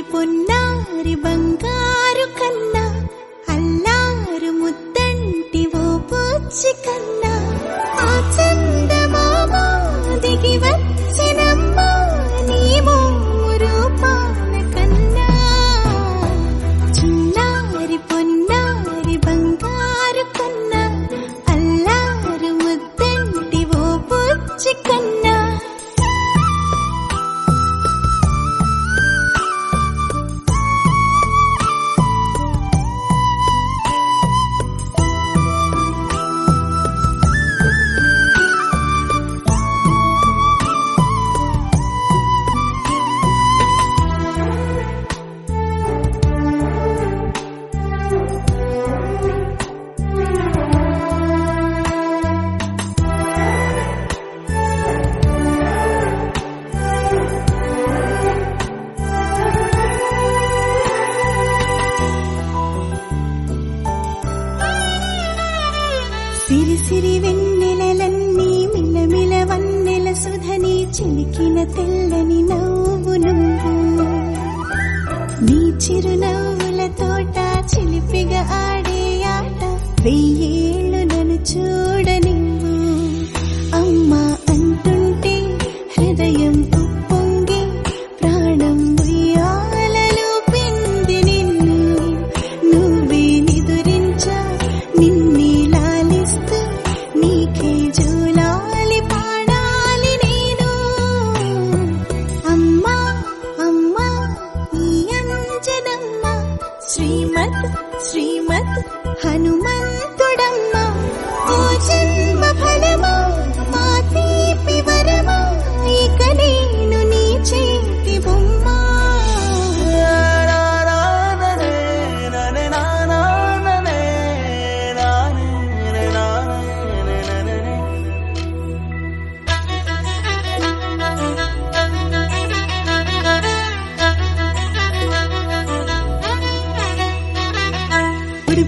చిన్నారి పొన్నారి బంగారు కన్నా అల్లారు ముద్దంటి ఓ పూచి కన్నా ఆ చందమామ దిగి వచ్చినమ్మా నీ రూపాన కన్నా చిన్నారి పొన్నారి బంగారు కన్నా అల్లారు ముద్దంటి ఓ పూచి కన్నా సిరి సిరి వెన్నెలలన్నీ మిలమిల వన్నెల సుధని చిలికిన తెల్లని నవ్వు నువ్వు నీ చిరునవ్వుల తోట చిలిపిగా